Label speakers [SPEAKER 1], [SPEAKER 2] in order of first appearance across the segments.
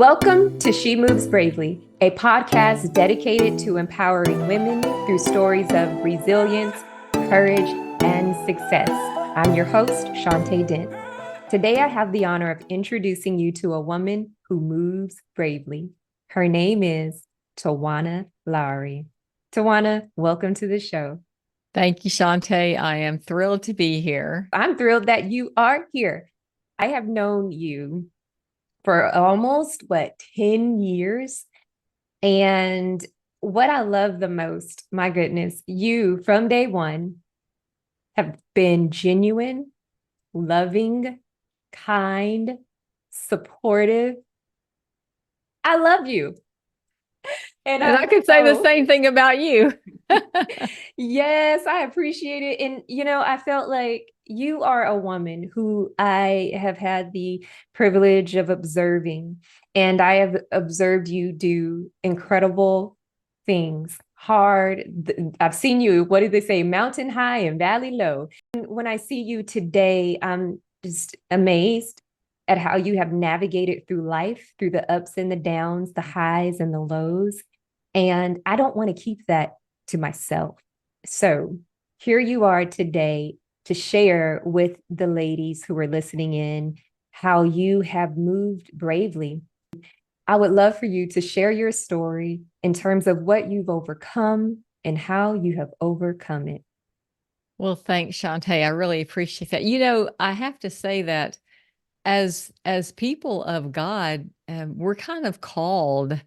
[SPEAKER 1] Welcome to She Moves Bravely, a podcast dedicated to empowering women through stories of resilience, courage, and success. I'm your host, Shantae Dent. Today, I have the honor of introducing you to a woman who moves bravely. Her name is Tawana Lowery. Tawana, welcome to the show.
[SPEAKER 2] Thank you, Shantae. I am thrilled to be here.
[SPEAKER 1] I'm thrilled that you are here. I have known you for almost 10 years. And what I love the most, my goodness, you from day one have been genuine, loving, kind, supportive. I love you.
[SPEAKER 2] And I could say the same thing about you.
[SPEAKER 1] Yes, I appreciate it. And, I felt like you are a woman who I have had the privilege of observing, and I have observed you do incredible things, hard. I've seen you, what do they say, mountain high and valley low. And when I see you today, I'm just amazed at how you have navigated through life, through the ups and the downs, the highs and the lows. And I don't want to keep that to myself. So here you are today to share with the ladies who are listening in how you have moved bravely. I would love for you to share your story in terms of what you've overcome and how you have overcome it.
[SPEAKER 2] Well, thanks, Shantae. I really appreciate that. I have to say that as people of God, we're kind of called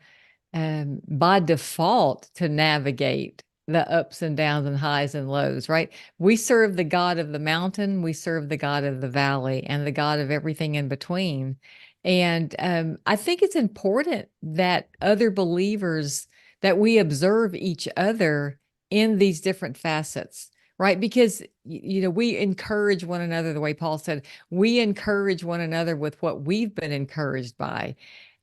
[SPEAKER 2] by default to navigate the ups and downs and highs and lows, right? We serve the God of the mountain, we serve the God of the valley, and the God of everything in between. And I think it's important that other believers, that we observe each other in these different facets, right? Because, we encourage one another, the way Paul said, we encourage one another with what we've been encouraged by.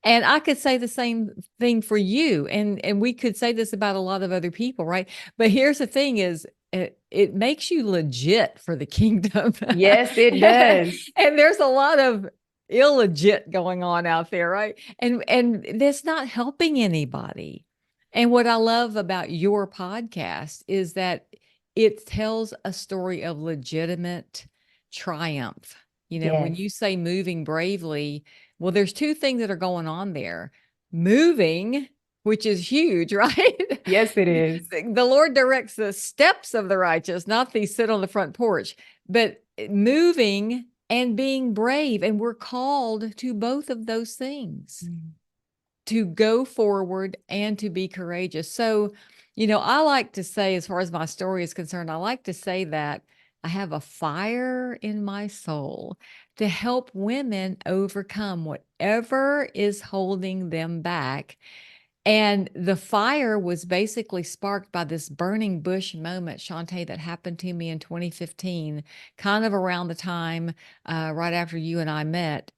[SPEAKER 2] And I could say the same thing for you. And we could say this about a lot of other people, right? But here's the thing is, it makes you legit for the kingdom.
[SPEAKER 1] Yes, it does.
[SPEAKER 2] And there's a lot of illegit going on out there, right? And that's not helping anybody. And what I love about your podcast is that it tells a story of legitimate triumph. When
[SPEAKER 1] Yes.
[SPEAKER 2] you say moving bravely, well, there's two things that are going on there. Moving, which is huge, right?
[SPEAKER 1] Yes, it is.
[SPEAKER 2] The Lord directs the steps of the righteous, not the sit on the front porch, but moving and being brave. And we're called to both of those things, to go forward and to be courageous. So, I like to say, as far as my story is concerned, I like to say that I have a fire in my soul to help women overcome whatever is holding them back. And the fire was basically sparked by this burning bush moment, Shantae, that happened to me in 2015, kind of around the time right after you and I met.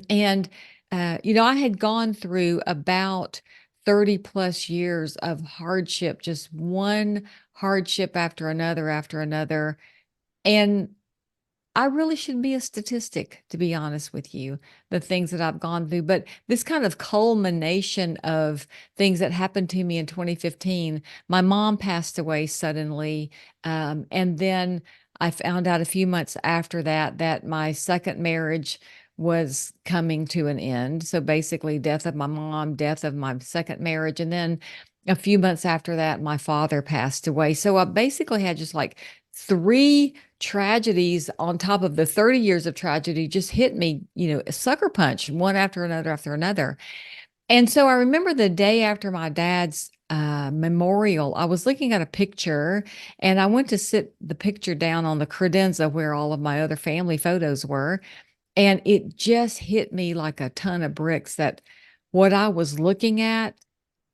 [SPEAKER 2] And, I had gone through about 30 plus years of hardship, just one hardship after another. And I really should be a statistic, to be honest with you, the things that I've gone through. But this kind of culmination of things that happened to me in 2015, my mom passed away suddenly. And then I found out a few months after that my second marriage was coming to an end. So basically, death of my mom, death of my second marriage. And then a few months after that, my father passed away. So I basically had just like three tragedies on top of the 30 years of tragedy just hit me, a sucker punch, one after another. And so I remember the day after my dad's memorial, I was looking at a picture and I went to sit the picture down on the credenza where all of my other family photos were. And it just hit me like a ton of bricks that what I was looking at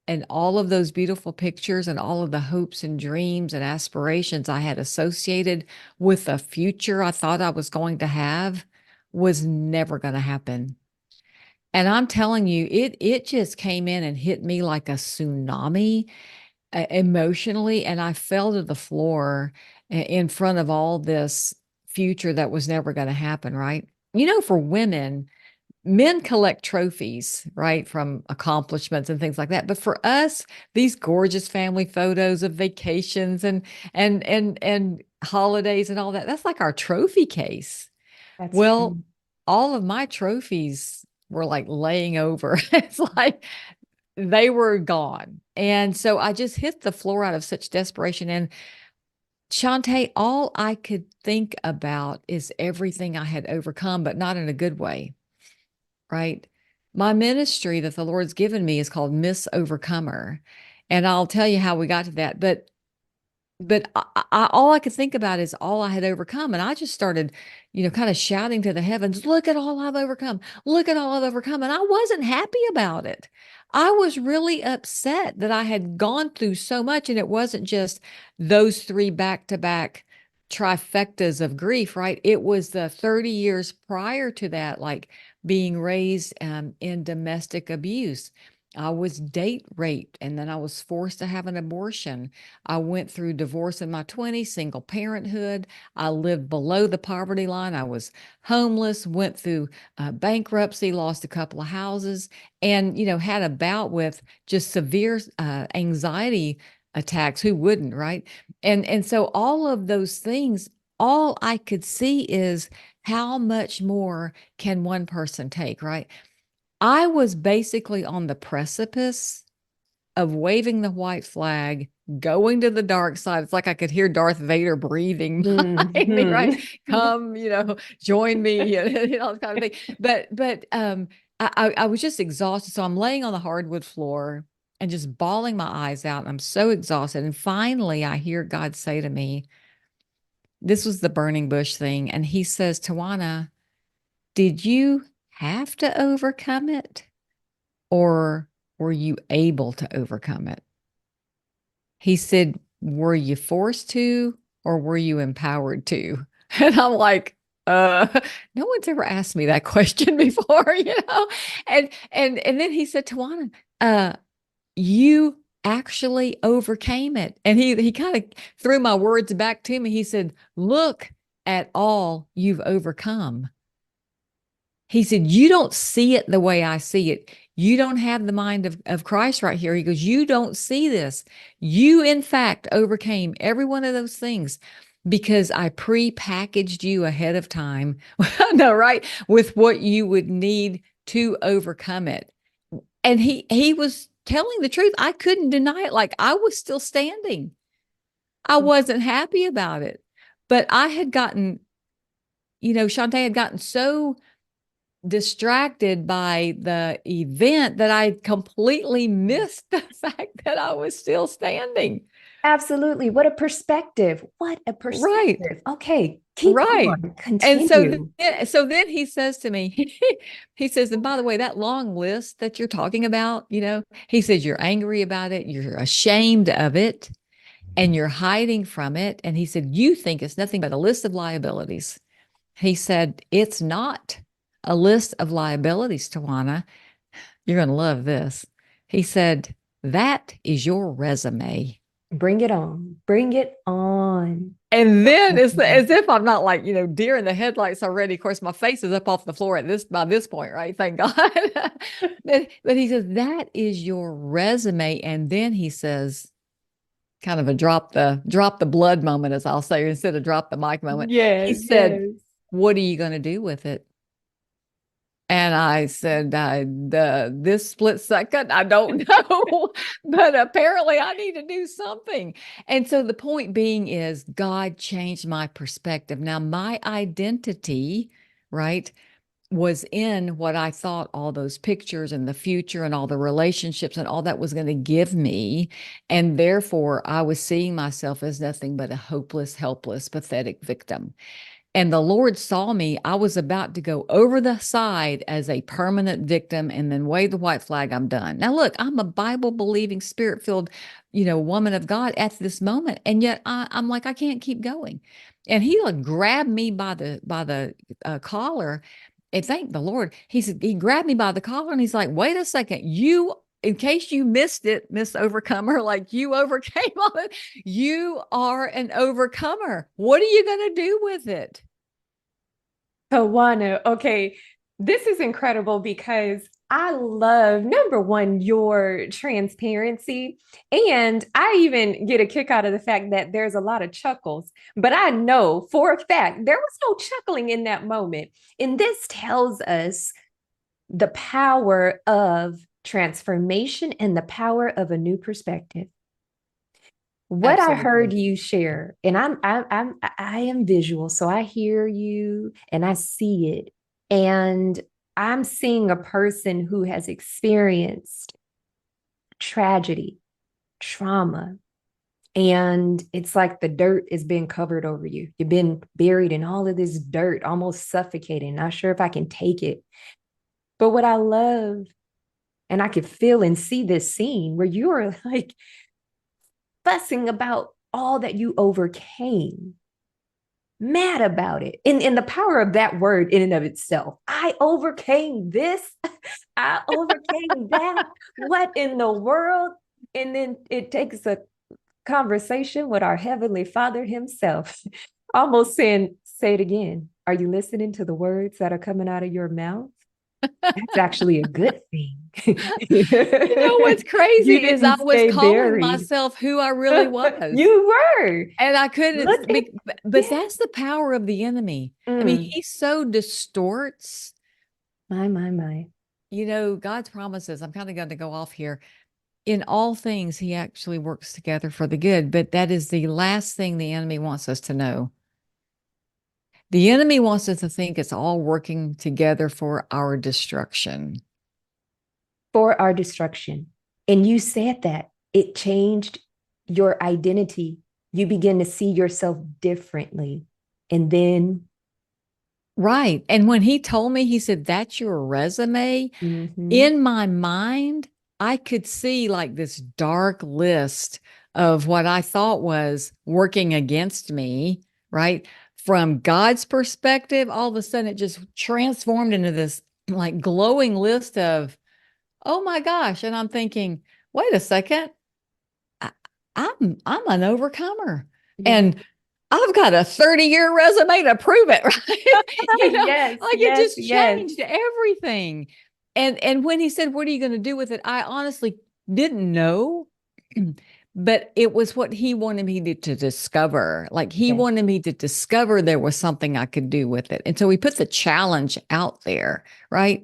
[SPEAKER 2] and all of those beautiful pictures and all of the hopes and dreams and aspirations I had associated with the future I thought I was going to have was never going to happen. And I'm telling you, it just came in and hit me like a tsunami emotionally. And I fell to the floor in front of all this future that was never going to happen, right? For women, men collect trophies, right, from accomplishments and things like that. But for us, these gorgeous family photos of vacations and holidays and all that, that's like our trophy case.
[SPEAKER 1] That's
[SPEAKER 2] Well,
[SPEAKER 1] true.
[SPEAKER 2] all of my trophies were like laying over. It's like they were gone. And so I just hit the floor out of such desperation. And Shantae, all I could think about is everything I had overcome, but not in a good way, right? My ministry that the Lord's given me is called Miss Overcomer. And I'll tell you how we got to that. But all I could think about is all I had overcome. And I just started, kind of shouting to the heavens, look at all I've overcome. Look at all I've overcome. And I wasn't happy about it. I was really upset that I had gone through so much. And it wasn't just those three back to back trifectas of grief, right? It was the 30 years prior to that, like being raised in domestic abuse. I was date raped and then I was forced to have an abortion. I went through divorce in my 20s, single parenthood. I lived below the poverty line. I was homeless, went through bankruptcy, lost a couple of houses, and, had a bout with just severe anxiety attacks. Who wouldn't, right? And so all of those things, all I could see is how much more can one person take, right? I was basically on the precipice of waving the white flag, going to the dark side. It's like I could hear Darth Vader breathing behind me, right?
[SPEAKER 1] Mhm.
[SPEAKER 2] Come, join me, that kind of thing. But I was just exhausted. So I'm laying on the hardwood floor and just bawling my eyes out. I'm so exhausted. And finally, I hear God say to me, this was the burning bush thing. And he says, Tawana, did you have to overcome it? Or were you able to overcome it? He said, were you forced to or were you empowered to? And I'm like, uh, no one's ever asked me that question before. And then he said, Tawana, you actually overcame it. And he kind of threw my words back to me. He said, look at all you've overcome. He said, you don't see it the way I see it. You don't have the mind of Christ right here. He goes, you don't see this. You, in fact, overcame every one of those things because I pre-packaged you ahead of time. No, right? With what you would need to overcome it. And he was telling the truth. I couldn't deny it. Like I was still standing. I wasn't happy about it. But I had gotten, Shantae had gotten so distracted by the event that I completely missed the fact that I was still standing.
[SPEAKER 1] Absolutely. What a perspective. What a
[SPEAKER 2] Right.
[SPEAKER 1] perspective. Okay, keep
[SPEAKER 2] Right.
[SPEAKER 1] going.
[SPEAKER 2] And so
[SPEAKER 1] Continue.
[SPEAKER 2] then he says to me, he says, and by the way, that long list that you're talking about, he says, you're angry about it, you're ashamed of it, and you're hiding from it. And he said, you think it's nothing but a list of liabilities. He said, it's not a list of liabilities, Tawana. You're going to love this. He said, that is your resume.
[SPEAKER 1] Bring it on. Bring it on.
[SPEAKER 2] And then it's as if I'm not like, deer in the headlights already. Of course, my face is up off the floor by this point, right? Thank God. but he says, that is your resume. And then he says, kind of a drop the blood moment, as I'll say, instead of drop the mic moment. He
[SPEAKER 1] Yes,
[SPEAKER 2] said,
[SPEAKER 1] yes.
[SPEAKER 2] what are you going to do with it? And I said, this split second, I don't know, but apparently I need to do something. And so the point being is God changed my perspective. Now, my identity, right, was in what I thought all those pictures and the future and all the relationships and all that was going to give me. And therefore, I was seeing myself as nothing but a hopeless, helpless, pathetic victim. And the Lord saw me. I was about to go over the side as a permanent victim and then wave the white flag. I'm done. Now, look, I'm a Bible believing, spirit filled, woman of God at this moment. And yet I'm like, I can't keep going. And he like grabbed me by the collar. And thank the Lord. He grabbed me by the collar and he's like, wait a second, in case you missed it, Miss Overcomer, like you overcame all it, you are an overcomer. What are you going to do with it?
[SPEAKER 1] Tawana, okay. This is incredible because I love, number one, your transparency. And I even get a kick out of the fact that there's a lot of chuckles, but I know for a fact there was no chuckling in that moment. And this tells us the power of transformation and the power of a new perspective. What I heard
[SPEAKER 2] Absolutely.
[SPEAKER 1] you share, and I am visual, so I hear you and I see it. And I'm seeing a person who has experienced tragedy, trauma, and it's like the dirt is being covered over you. You've been buried in all of this dirt, almost suffocating. Not sure if I can take it. But what I love, and I could feel and see this scene where you're like fussing about all that you overcame, mad about it. In the power of that word in and of itself. I overcame this. I overcame that. What in the world? And then it takes a conversation with our Heavenly Father Himself, almost saying, say it again. Are you listening to the words that are coming out of your mouth? That's actually a good thing.
[SPEAKER 2] You know what's
[SPEAKER 1] You
[SPEAKER 2] crazy is I
[SPEAKER 1] didn't
[SPEAKER 2] was
[SPEAKER 1] stay
[SPEAKER 2] calling
[SPEAKER 1] buried.
[SPEAKER 2] myself who I really was.
[SPEAKER 1] You were.
[SPEAKER 2] And I couldn't,
[SPEAKER 1] Look at,
[SPEAKER 2] but
[SPEAKER 1] yeah.
[SPEAKER 2] that's the power of the enemy. I mean,
[SPEAKER 1] Mm.
[SPEAKER 2] he so distorts,
[SPEAKER 1] My.
[SPEAKER 2] God's promises. I'm kind of going to go off here. In all things, he actually works together for the good, but that is the last thing the enemy wants us to know. The enemy wants us to think it's all working together for our destruction.
[SPEAKER 1] For our destruction. And you said that it changed your identity. You begin to see yourself differently. And then,
[SPEAKER 2] Right. And when he told me, he said, that's your resume.
[SPEAKER 1] mhm,
[SPEAKER 2] In my mind, I could see like this dark list of what I thought was working against me, right? From God's perspective, all of a sudden it just transformed into this like glowing list of, oh my gosh. And I'm thinking, wait a second, I, I'm an overcomer.
[SPEAKER 1] yeah.
[SPEAKER 2] And I've got a 30-year resume to prove it, right?
[SPEAKER 1] Yes,
[SPEAKER 2] Like it
[SPEAKER 1] yes,
[SPEAKER 2] just
[SPEAKER 1] yes.
[SPEAKER 2] changed everything. And when he said, "What are you going to do with it?" I honestly didn't know, but it was what he wanted me to discover. Like he
[SPEAKER 1] Yes.
[SPEAKER 2] wanted me to discover there was something I could do with it. And so we put the challenge out there, right?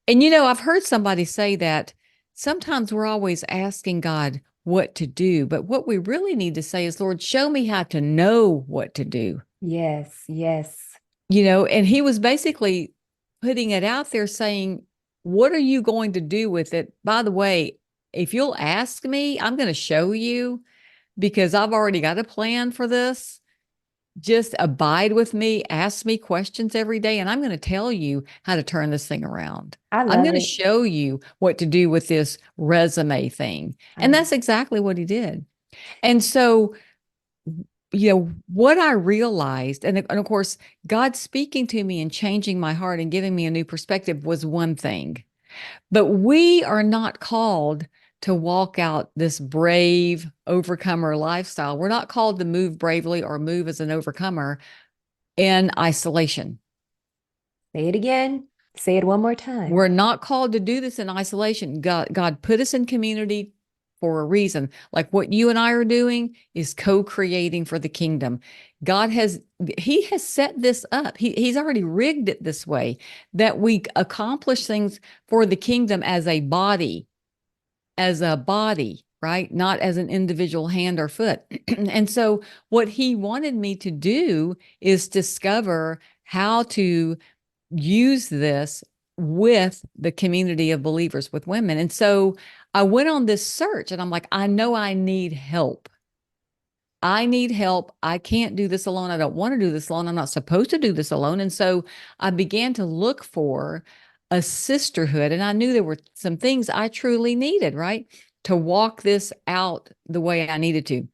[SPEAKER 2] And I've heard somebody say that sometimes we're always asking God what to do, but what we really need to say is, Lord, show me how to know what to do.
[SPEAKER 1] Yes, yes.
[SPEAKER 2] And he was basically putting it out there saying, what are you going to do with it? By the way, if you'll ask me, I'm going to show you because I've already got a plan for this. Just abide with me, ask me questions every day, and I'm going to tell you how to turn this thing around.
[SPEAKER 1] I
[SPEAKER 2] I'm
[SPEAKER 1] love
[SPEAKER 2] going to
[SPEAKER 1] it.
[SPEAKER 2] show you what to do with this resume thing.
[SPEAKER 1] I
[SPEAKER 2] And
[SPEAKER 1] love
[SPEAKER 2] that's exactly what he did. And so, what I realized, and of course, God speaking to me and changing my heart and giving me a new perspective was one thing. But we are not called to walk out this brave overcomer lifestyle. We're not called to move bravely or move as an overcomer in isolation.
[SPEAKER 1] Say it again. Say it one more time.
[SPEAKER 2] We're not called to do this in isolation. God put us in community for a reason. Like what you and I are doing is co-creating for the kingdom. He has set this up. He's already rigged it this way that we accomplish things for the kingdom as a body, right? Not as an individual hand or foot. And so what he wanted me to do is discover how to use this with the community of believers, with women. And so I went on this search and I'm like, I know I need help. I need help. I can't do this alone. I don't want to do this alone. I'm not supposed to do this alone. And so I began to look for a sisterhood. And I knew there were some things I truly needed, right? To walk this out the way I needed to.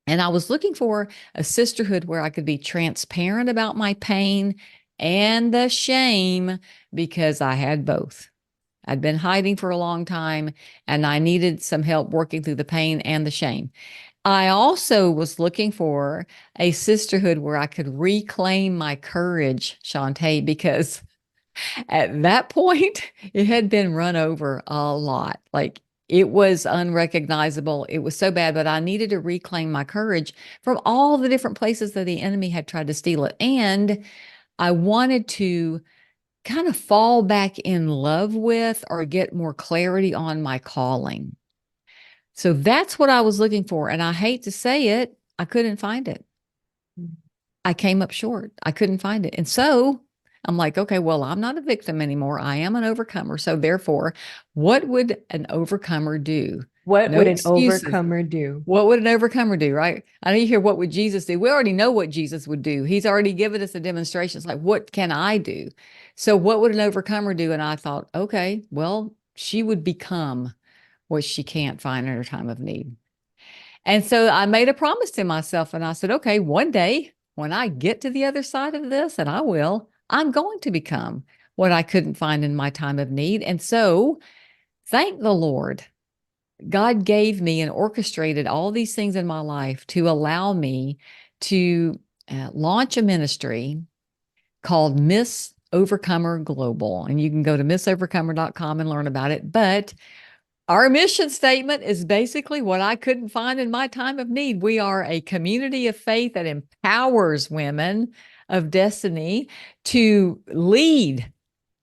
[SPEAKER 2] And I was looking for a sisterhood where I could be transparent about my pain and the shame because I had both. I'd been hiding for a long time and I needed some help working through the pain and the shame. I also was looking for a sisterhood where I could reclaim my courage, Shantae, because At that point, it had been run over a lot. Like it was unrecognizable. It was so bad, but I needed to reclaim my courage from all the different places that the enemy had tried to steal it. And I wanted to kind of fall back in love with or get more clarity on my calling. So that's what I was looking for. And I hate to say it, I couldn't find it. I came up short. I couldn't find it. And so I'm like, okay, well, I'm not a victim anymore. I am an overcomer. So therefore, what would an overcomer do?
[SPEAKER 1] What
[SPEAKER 2] No
[SPEAKER 1] would an
[SPEAKER 2] excuses.
[SPEAKER 1] overcomer do?
[SPEAKER 2] What would an overcomer do, right? I know you hear what would Jesus do? We already know what Jesus would do. He's already given us a demonstration. It's like, what can I do? So what would an overcomer do? And I thought, okay, well, she would become what she can't find in her time of need. And so I made a promise to myself and I said, okay, one day when I get to the other side of this, and I will, I'm going to become what I couldn't find in my time of need. And so thank the Lord. God gave me and orchestrated all these things in my life to allow me to launch a ministry called Miss Overcomer Global. And you can go to missovercomer.com and learn about it. But our mission statement is basically what I couldn't find in my time of need. We are a community of faith that empowers women of destiny to lead,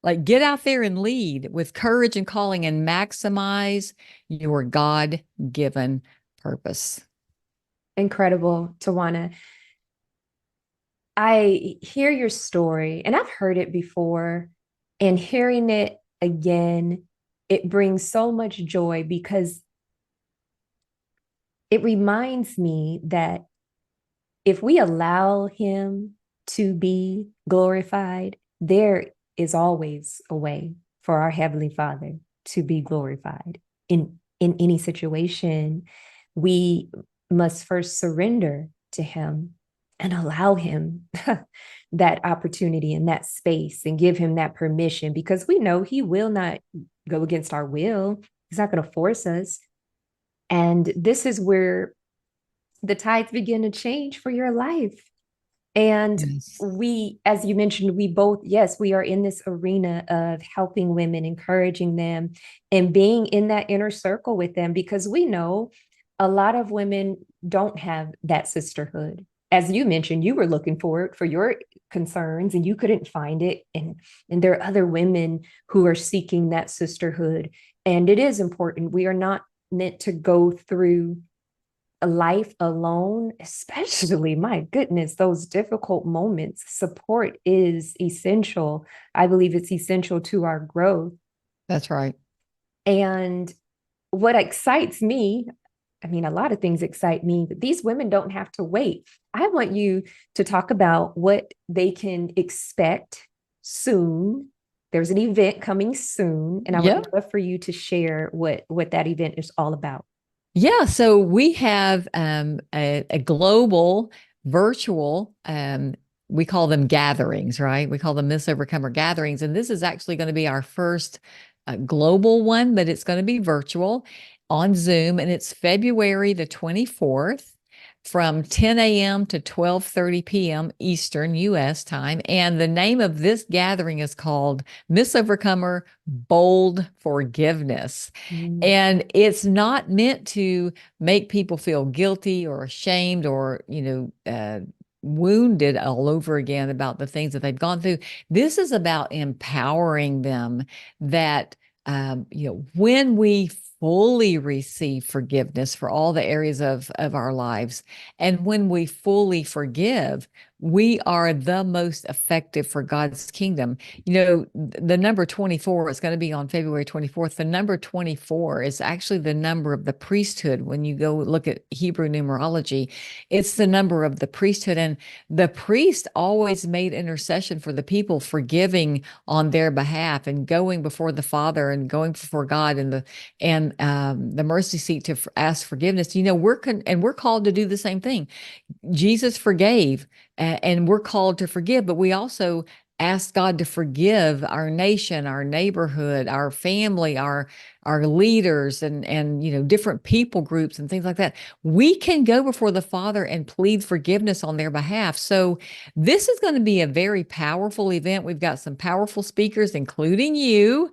[SPEAKER 2] like get out there and lead with courage and calling and maximize your God-given purpose.
[SPEAKER 1] Incredible, Tawana. I hear your story and I've heard it before, and hearing it again, it brings so much joy because it reminds me that if we allow him to be glorified, there is always a way for our Heavenly Father to be glorified in any situation. We must first surrender to him and allow him that opportunity and that space and give him that permission, because we know he will not go against our will. He's not going to force us. And this is where the tides begin to change for your life. And
[SPEAKER 2] Yes.
[SPEAKER 1] we, as you mentioned, we both, yes, we are in this arena of helping women, encouraging them, and being in that inner circle with them, because we know a lot of women don't have that sisterhood. As you mentioned, you were looking for it for your concerns and you couldn't find it. And there are other women who are seeking that sisterhood. And it is important. We are not meant to go through a life alone, especially, my goodness, those difficult moments. Support is essential. I believe it's essential to our growth.
[SPEAKER 2] That's right.
[SPEAKER 1] And what excites me, I mean, a lot of things excite me, but these women don't have to wait. I want you to talk about what they can expect soon. There's an event coming soon, and I
[SPEAKER 2] Yeah.
[SPEAKER 1] would love for you to share what that event is all about.
[SPEAKER 2] Yeah, so we have a global virtual, we call them gatherings, right? We call them Miss Overcomer gatherings. And this is actually going to be our first global one, but it's going to be virtual on Zoom. And it's February the 24th from 10 a.m. to 12:30 p.m. Eastern US time. And the name of this gathering is called Miss Overcomer Bold Forgiveness.
[SPEAKER 1] Mm.
[SPEAKER 2] And it's not meant to make people feel guilty or ashamed or, wounded all over again about the things that they've gone through. This is about empowering them that, when we fully receive forgiveness for all the areas of our lives, and when we fully forgive, we are the most effective for God's kingdom. The number 24 is going to be on February 24th. The number 24 is actually the number of the priesthood. When you go look at Hebrew numerology, it's the number of the priesthood. And the priest always made intercession for the people, forgiving on their behalf and going before the Father and going before God and the mercy seat to ask forgiveness. We're called to do the same thing. Jesus forgave, and we're called to forgive, but we also ask God to forgive our nation, our neighborhood, our family, our leaders, and different people groups and things like that, we can go before the Father and plead forgiveness on their behalf. So this is going to be a very powerful event. We've got some powerful speakers, including you.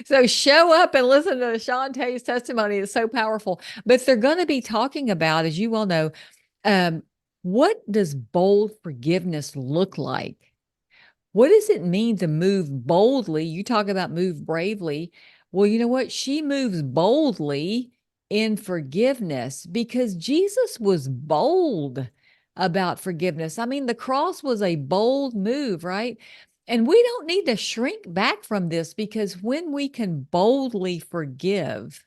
[SPEAKER 2] So show up and listen to Shantae's testimony. It's so powerful. But they're going to be talking about, as you well know, what does bold forgiveness look like? What does it mean to move boldly? You talk about move bravely. Well, you know what? She moves boldly in forgiveness because Jesus was bold about forgiveness. I mean, the cross was a bold move, right? And we don't need to shrink back from this because when we can boldly forgive,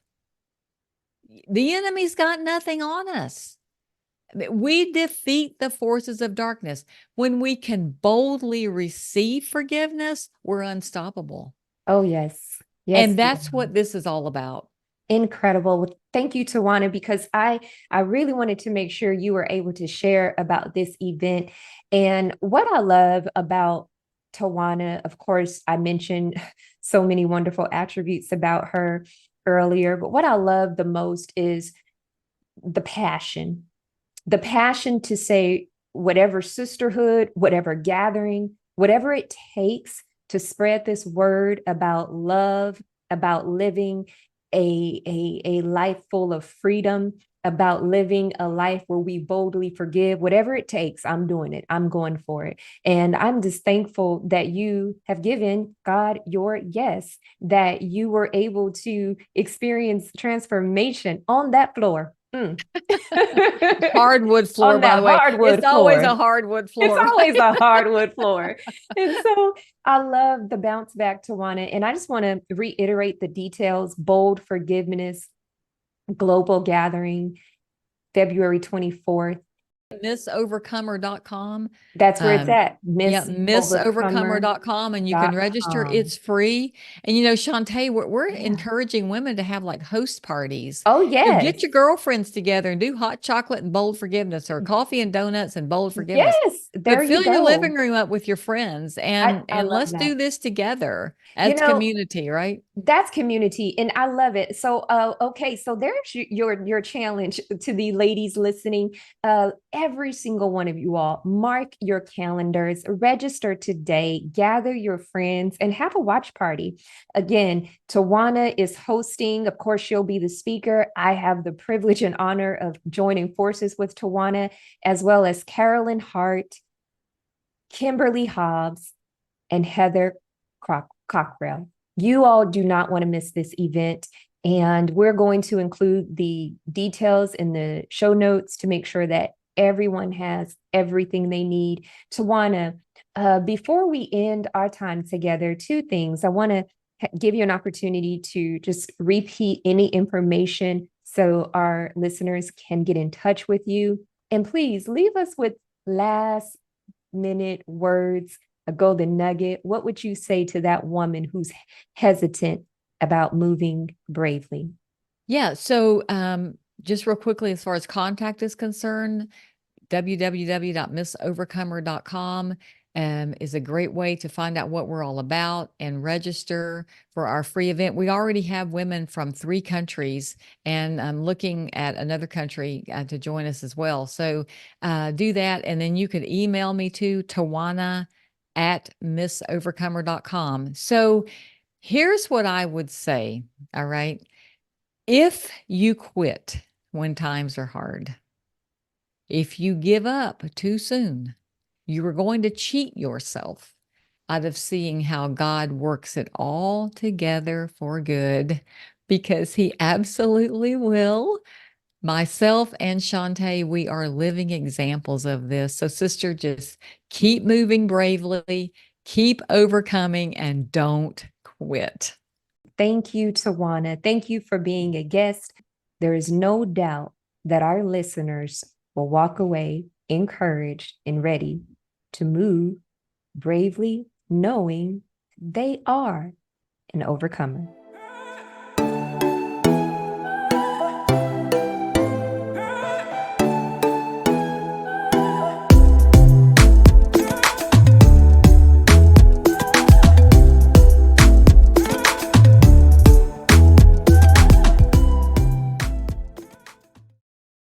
[SPEAKER 2] the enemy's got nothing on us. We defeat the forces of darkness. When we can boldly receive forgiveness, we're unstoppable.
[SPEAKER 1] Oh, yes. Yes.
[SPEAKER 2] And that's what this is all about.
[SPEAKER 1] Incredible. Well, thank you, Tawana, because I really wanted to make sure you were able to share about this event. And what I love about Tawana, of course, I mentioned so many wonderful attributes about her earlier, but what I love the most is the passion to say whatever sisterhood, whatever gathering, whatever it takes to spread this word about love, about living a life full of freedom, about living a life where we boldly forgive. Whatever it takes, I'm doing it. I'm going for it. And I'm just thankful that you have given God your yes, that you were able to experience transformation on that floor.
[SPEAKER 2] Hardwood floor,
[SPEAKER 1] On
[SPEAKER 2] by
[SPEAKER 1] that
[SPEAKER 2] the way.
[SPEAKER 1] hardwood
[SPEAKER 2] It's always
[SPEAKER 1] floor.
[SPEAKER 2] a hardwood
[SPEAKER 1] It's
[SPEAKER 2] floor.
[SPEAKER 1] always a hardwood floor. And so I love the bounce back, Tawana. And I just want to reiterate the details. Bold Forgiveness Global Gathering, February 24th.
[SPEAKER 2] MissOvercomer.com.
[SPEAKER 1] That's where it's at.
[SPEAKER 2] Yeah,
[SPEAKER 1] MissOvercomer.com.
[SPEAKER 2] missovercomer.com, and you can register. It's free. And Shantae, we're encouraging women to have like host parties.
[SPEAKER 1] Oh,
[SPEAKER 2] Get
[SPEAKER 1] yes.
[SPEAKER 2] your girlfriends together and do hot chocolate and bold forgiveness, or coffee and donuts and bold forgiveness.
[SPEAKER 1] Yes. There
[SPEAKER 2] But
[SPEAKER 1] you
[SPEAKER 2] fill your living
[SPEAKER 1] go.
[SPEAKER 2] room up with your friends
[SPEAKER 1] I
[SPEAKER 2] and
[SPEAKER 1] love
[SPEAKER 2] let's
[SPEAKER 1] that.
[SPEAKER 2] do this together
[SPEAKER 1] You
[SPEAKER 2] as
[SPEAKER 1] know,
[SPEAKER 2] community, right?
[SPEAKER 1] that's community, and I love it. So, okay, so there's your challenge to the ladies listening. Every single one of you all, mark your calendars, register today, gather your friends, and have a watch party. Again, Tawana is hosting. Of course, she'll be the speaker. I have the privilege and honor of joining forces with Tawana, as well as Carolyn Hart, Kimberly Hobbs, and Heather Cockrell. You all do not want to miss this event. And we're going to include the details in the show notes to make sure that everyone has everything they need. Tawana, before we end our time together, two things. I want to give you an opportunity to just repeat any information so our listeners can get in touch with you. And please leave us with last minute words, a golden nugget. What would you say to that woman who's hesitant about moving bravely?
[SPEAKER 2] Yeah. So just real quickly, as far as contact is concerned, www.missovercomer.com is a great way to find out what we're all about and register for our free event. We already have women from 3 countries, and I'm looking at another country to join us as well. So do that. And then you could email me to tawana@missovercomer.com. So here's what I would say. All right. If you quit when times are hard, if you give up too soon, you are going to cheat yourself out of seeing how God works it all together for good, because He absolutely will. Myself and Shantae, we are living examples of this. So, sister, just keep moving bravely, keep overcoming, and don't quit.
[SPEAKER 1] Thank you, Tawana. Thank you for being a guest. There is no doubt that our listeners will walk away encouraged and ready to move bravely, knowing they are an overcomer.